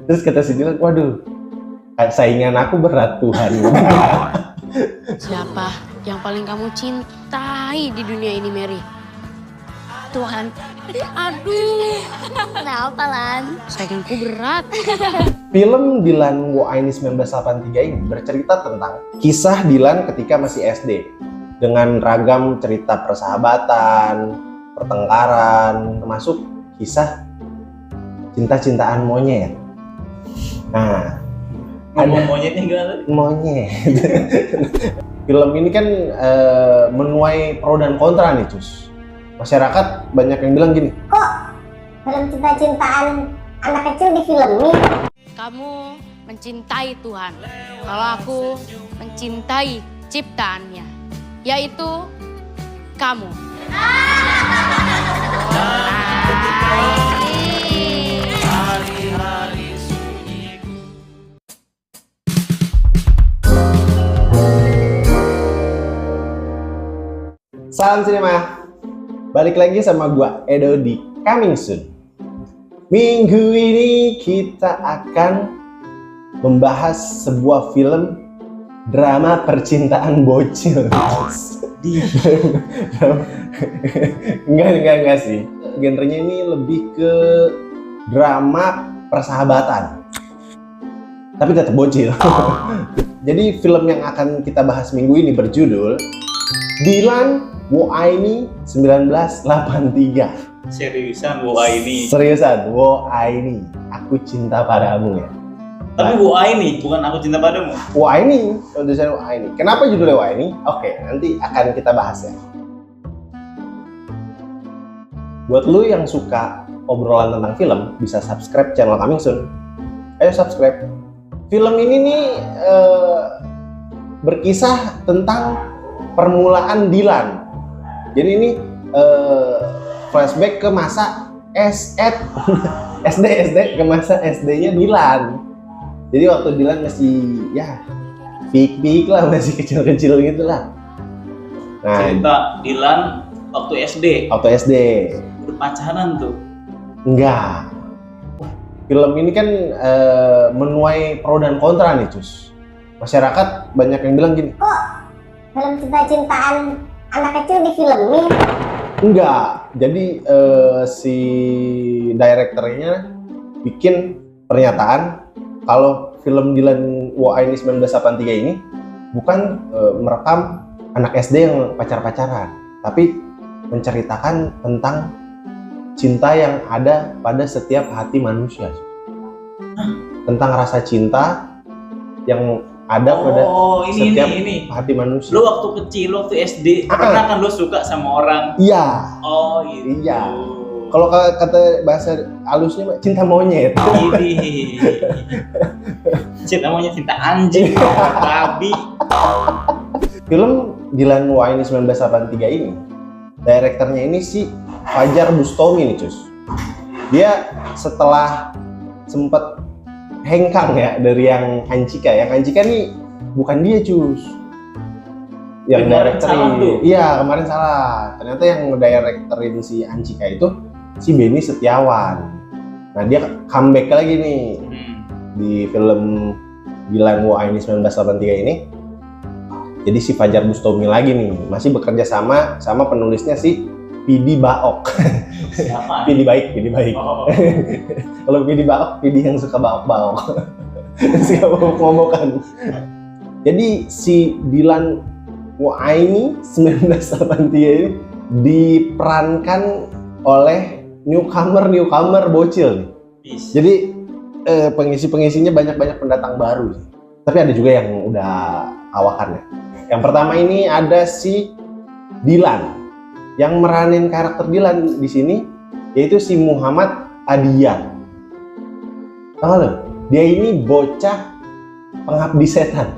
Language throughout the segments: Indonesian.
Terus kata si Dilan, waduh, saingan aku berat Tuhan. Siapa yang paling kamu cintai di dunia ini, Mary? Tuhan. Aduh, Kenapa, Lan? sainganku berat. Film Dilan Wo Aini 1983 ini bercerita tentang kisah Dilan ketika masih SD. Dengan ragam cerita persahabatan, pertengkaran, termasuk kisah cinta-cintaan monyet. Nah, Ngomong monyetnya gimana? monyet. Film ini kan menuai pro dan kontra nih, Cus. Masyarakat banyak yang bilang gini, Film cinta-cintaan anak kecil difilmin. Kamu mencintai Tuhan, kalau aku mencintai ciptaannya, yaitu kamu. salam sinema. Balik lagi sama gua Edo di Coming Soon. Minggu ini kita akan membahas sebuah film drama percintaan bocil. Enggak sih. Genrenya ini lebih ke drama persahabatan. Tapi tetap bocil. Jadi film yang akan kita bahas minggu ini berjudul Dilan Wo Aini 1983. Seriusan Bu Aini. Seriusan, Wo Aini, aku cinta padamu ya. Tapi Bu Aini, bukan aku cinta padamu. Wo Aini, tulisannya Wo Aini. Kenapa judulnya Wo Aini? Oke, nanti akan kita bahas ya. Buat lu yang suka obrolan tentang film, bisa subscribe channel Coming Soon. Ayo subscribe. Film ini nih berkisah tentang permulaan Dilan. Jadi ini flashback ke masa SD ke masa SD-nya Dilan. Jadi waktu Dilan masih ya pik lah, masih kecil-kecil gitu lah. Nah, Cerita Dilan waktu SD. waktu SD. Udah pacaran tuh. Enggak. Film ini kan menuai pro dan kontra nih, Cus. Masyarakat banyak yang bilang gini, Film cinta-cintaan anak kecil difilmin. enggak. Jadi si direkturnya bikin pernyataan kalau film Dilan Wo Aini 1983 ini bukan merekam anak SD yang pacar-pacaran, tapi menceritakan tentang cinta yang ada pada setiap hati manusia. Tentang rasa cinta yang ada pada ini setiap ini. hati manusia. Lu waktu kecil, waktu SD, pernah kan lu suka sama orang? Iya. Oh gitu. Iya. Kalau kata bahasa halusnya cinta monyet. Ini cinta monyet, cinta anjing, babi. Film Dilan Wo Aini 1983 ini, direkturnya ini si Fajar Bustomi nih, Cus. Dia setelah sempet hengkang ya dari yang Anjika. Yang Anjika nih bukan dia, Cus. Yang Kemarin salah tuh. Iya, kemarin salah. Ternyata yang directorin si Anjika itu si Benny Setiawan. Nah, dia comeback lagi nih di film Dilan Wo Aini 1983 ini. Jadi si Fajar Bustomi lagi nih, masih bekerja sama penulisnya si Pidi Baok. Siapa? Pidi baik. Oh. Kalau Pidi Baok, Pidi yang suka baok-baok. Suka baok-baokan. Jadi si Dilan Wo Aini 1983 ini diperankan oleh newcomer bocil nih. Jadi pengisi-pengisinya banyak pendatang baru. Tapi ada juga yang udah awakan ya. Yang pertama ini ada si Dilan. Yang meranin karakter Dilan di sini yaitu si Muhammad Adian. Tahu lo? Dia ini bocah pengabdi setan.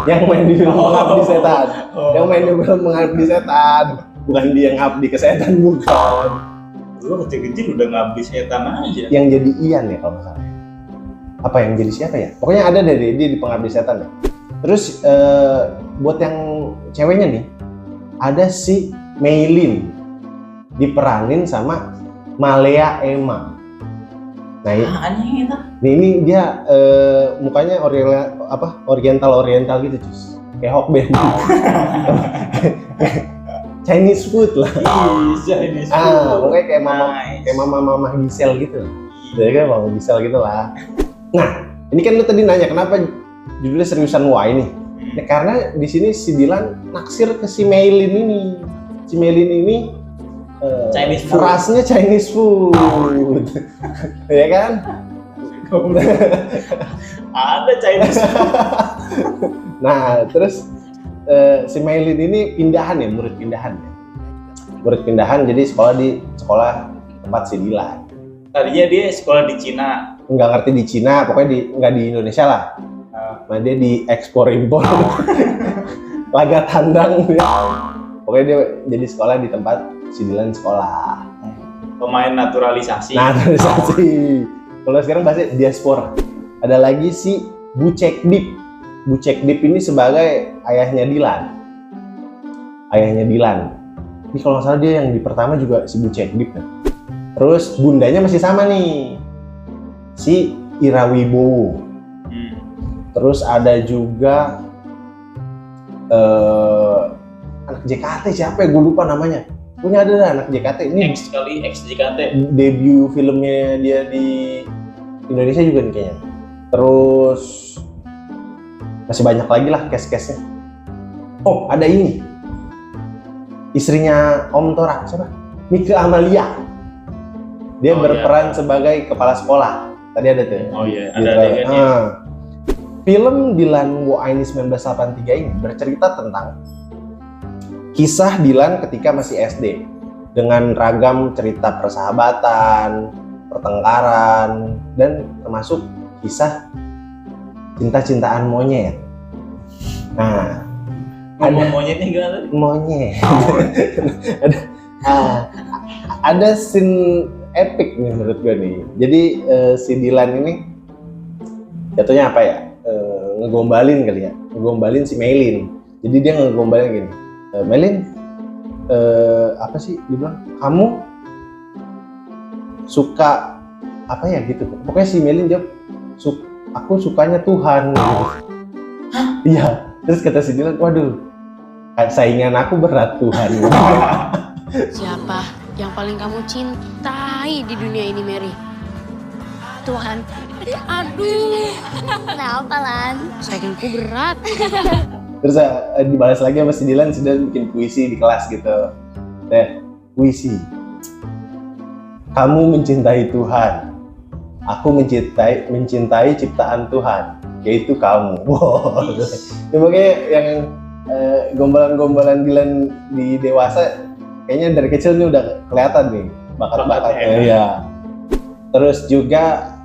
Yang main di film Pengabdi Setan. Yang main di film Pengabdi Setan. Bukan dia yang ngabdi ke setan, bukan. Lu kecil-kecil udah ngabdi setan aja. Yang jadi Ian ya kalau nggak salah. Apa yang jadi siapa ya? Pokoknya ada dari dia di Pengabdi Setan ya. Terus buat yang ceweknya nih, ada si Meilin diperanin sama Malea Emma. Nah, Anjing itu. Ini dia mukanya oriental gitu, cus. Kayak Hokben. Chinese food lah. Chinese Pokoknya kayak Nice. mama Gisel gitu. Jadi kan mama Gisel gitu lah. Nah, ini kan lu tadi nanya kenapa judulnya seriusan why nih? Nah, karena di sini si Dilan naksir ke si Maylin ini. Si Maylin ini Chinese food. rasnya Chinese food. Ya kan? Ada Chinese food. Nah, terus si Maylin ini murid pindahan, jadi sekolah tempat si Dilan. Tadinya dia sekolah di Cina. Nggak ngerti di Cina, pokoknya nggak di Indonesia lah. Nah, dia di ekspor impor. Laga tandang dia. Pokoknya dia jadi sekolah di tempat si Dilan sekolah. Pemain naturalisasi. Naturalisasi. Kalau sekarang bahasa diaspora. Ada lagi si Bucek Dip. Bucek Dip ini sebagai ayahnya Dilan. Ini kalau nggak salah dia yang di pertama juga si Bucek Dip. Kan? Terus bundanya masih sama nih, si Ira Wibowo. Terus ada juga anak JKT siapa ya? Gue lupa namanya. Punya ada anak JKT ini. X JKT. Debut filmnya dia di Indonesia juga nih kayaknya. Terus masih banyak lagi lah case-case-nya. Oh, ada ini. Istrinya Om Tora, siapa? Mika Amalia. Dia berperan sebagai kepala sekolah. Tadi ada tuh. Oh iya, ada adegannya. Film Dilan Wo Aini 1983 ini bercerita tentang kisah Dilan ketika masih SD dengan ragam cerita persahabatan, pertengkaran, dan termasuk kisah cinta-cintaan monyet. Nah, Monyetnya gimana? Monyet. Ada scene epic nih menurut gue nih. Jadi si Dilan ini jatuhnya apa ya? Ngegombalin kali ya. Ngegombalin si Maylin. Jadi dia ngegombalin gini. Maylin, apa sih dia bilang? Kamu suka apa ya gitu? Pokoknya si Maylin jawab, aku sukanya Tuhan. Iya. Terus kata si Dilan, waduh, saingan aku berat Tuhan. Siapa yang paling kamu cintai di dunia ini, Mary? Tuhan. Aduh, Kenapa, Lan? sayangku berat. Terus dibalas lagi sama si Dilan bikin puisi di kelas gitu. Puisi. Kamu mencintai Tuhan. Aku mencintai ciptaan Tuhan, yaitu kamu. Wow. Ya, makanya yang gombalan-gombalan Dilan di dewasa kayaknya dari kecil nih udah kelihatan nih bakat-bakatnya. Iya. Terus juga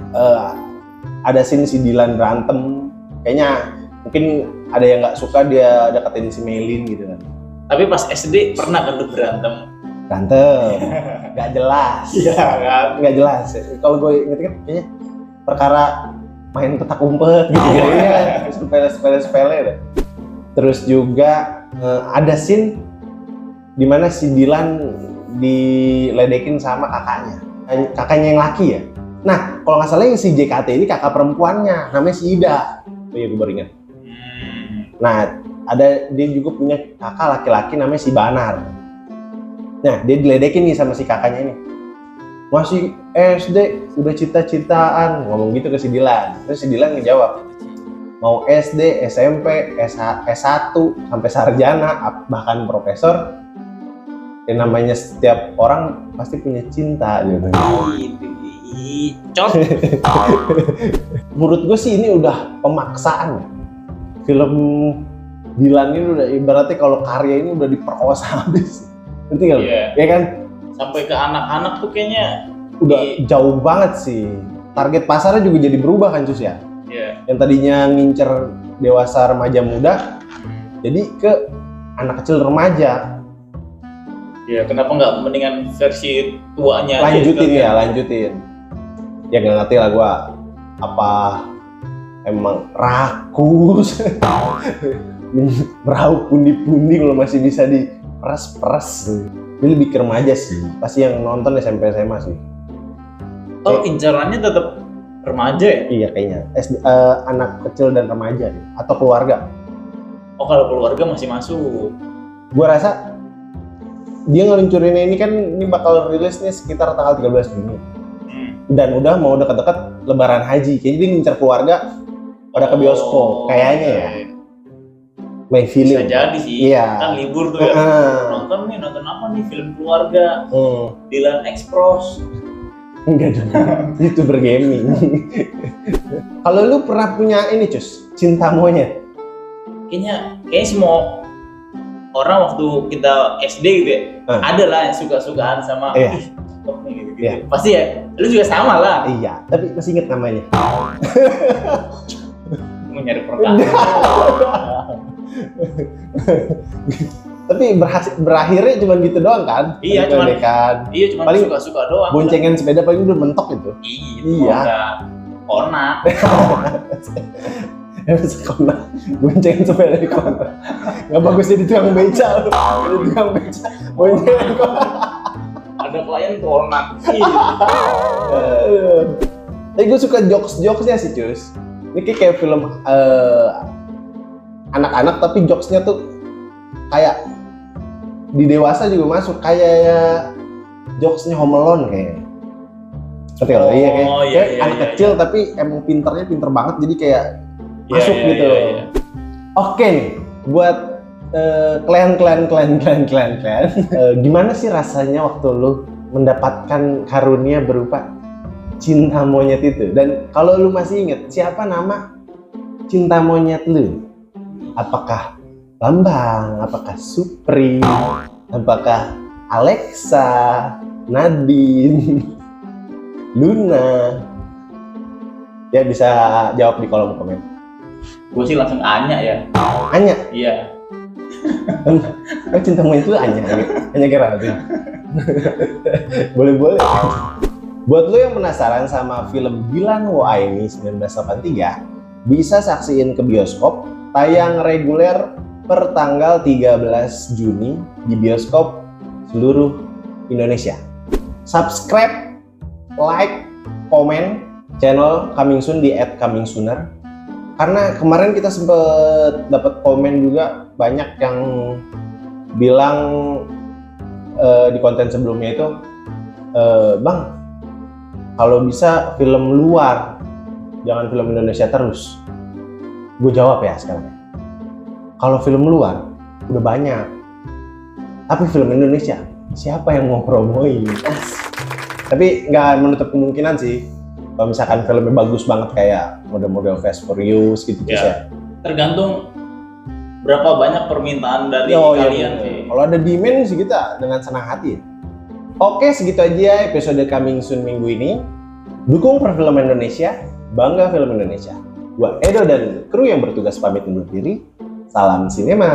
ada scene si Dilan berantem. Kayaknya mungkin ada yang nggak suka dia deketin si Maylin gitu kan. Tapi pas SD pernah kan lu berantem? Nggak jelas. Iya kan? Nggak jelas. Kalau gue inget kan kayaknya perkara main petak umpet gitu ya. Sepele deh. Terus juga ada scene dimana si Dilan diledekin sama kakaknya yang laki ya. Nah, kalau nggak salah yang si JKT ini kakak perempuannya, namanya si Ida. Oh iya, gue baru ingat. Nah, dia juga punya kakak laki-laki namanya si Banar. Nah, dia diledekin nih sama si kakaknya ini. Masih SD, udah cita-citaan, ngomong gitu ke si Dilan. Terus si Dilan ngejawab, mau SD, SMP, S1, sampai sarjana, bahkan profesor, yang namanya setiap orang pasti punya cinta gitu. Cot. Menurut gue sih ini udah pemaksaan. Film Dilan ini udah ibaratnya kalau karya ini udah diperkosa habis. Ngerti nggak? Iya. Ya kan? Sampai ke anak-anak tuh kayaknya Udah jauh banget sih. Target pasarnya juga jadi berubah kan Cus ya? Iya. Yang tadinya ngincer dewasa remaja muda, jadi ke anak kecil remaja. Ya, kenapa nggak mendingan versi tuanya Lanjutin aja, ya, lanjutin. Ya nggak ngerti lah gua apa emang rakus meraup pundi-pundi kalau masih bisa diperas-peras. Ini lebih ke remaja sih, pasti yang nonton SMP SMA sih. Oh, incarannya tetap Remaja ya? Iya kayaknya. Anak kecil dan remaja deh. Atau keluarga. Oh kalau keluarga masih masuk. Gue rasa dia ngeluncurinnya ini kan ini bakal rilis nih sekitar tanggal 13 Juni. Dan udah mau deket-deket Lebaran Haji. Kayaknya dia ngincar keluarga pada ke bioskop. Kayaknya ya. My feeling. Bisa jadi sih. Iya. Kan libur tuh ya. Nonton apa nih film keluarga. Dylan Express. Enggak dong, YouTuber gaming. Kalau lu pernah punya ini Cus, cinta monyet? Kayaknya semua orang waktu kita SD gitu ya, ada lah yang suka-sukaan sama Iya. cakep nih gitu. Iya. Pasti ya, lu juga sama lah. Iya, tapi masih inget namanya. Mau nyari perkara. Tapi berakhirnya cuma gitu doang kan? Iya, cuma Paling suka-suka doang. boncengan sepeda paling udah mentok itu. Iya. Onak. Sekolah, boncengan sepeda di kota. Nggak bagus jadi tukang beca lu. Jadi tukang beca, boncengan di kota. Ada klien tuh onak. Tapi gue suka jokes-jokesnya sih Cus. Ini kayak film anak-anak tapi jokesnya tuh kayak di dewasa juga masuk, kayak jokesnya Home Alone kayaknya. Ngerti nggak? Iya kayak anak kecil tapi emang pinter banget jadi kayak masuk gitu. Iya. Oke nih, buat kalian. Gimana sih rasanya waktu lu mendapatkan karunia berupa cinta monyet itu? Dan kalau lu masih inget, siapa nama cinta monyet lu? Apakah Bambang? Apakah Supri? Apakah Alexa? Nadine? Luna? Ya bisa jawab di kolom komen. Gue sih langsung Anya ya. Anya? Iya. Oh, cinta monyet itu Anya? Anya Geraldine? Boleh. Buat lo yang penasaran sama film Dilan Waini 1983, bisa saksiin ke bioskop, tayang reguler per tanggal 13 Juni di bioskop seluruh Indonesia. Subscribe, like, komen channel Coming Soon di @comingsooner. Karena kemarin kita sempet dapat komen juga banyak yang bilang di konten sebelumnya itu, Bang, kalau bisa film luar, jangan film Indonesia terus. Gue jawab ya sekarang. Kalau film luar udah banyak, tapi film Indonesia siapa yang mau promoin? Tapi nggak menutup kemungkinan sih kalau misalkan filmnya bagus banget kayak model-model Fast Furious gitu ya. Tergantung berapa banyak permintaan dari kalian sih. Kalau ada demand sih kita dengan senang hati. Oke, segitu aja episode Coming Soon minggu ini. Dukung perfilman Indonesia, bangga film Indonesia. Gua Edo dan kru yang bertugas pamit undur diri. Salam sinema.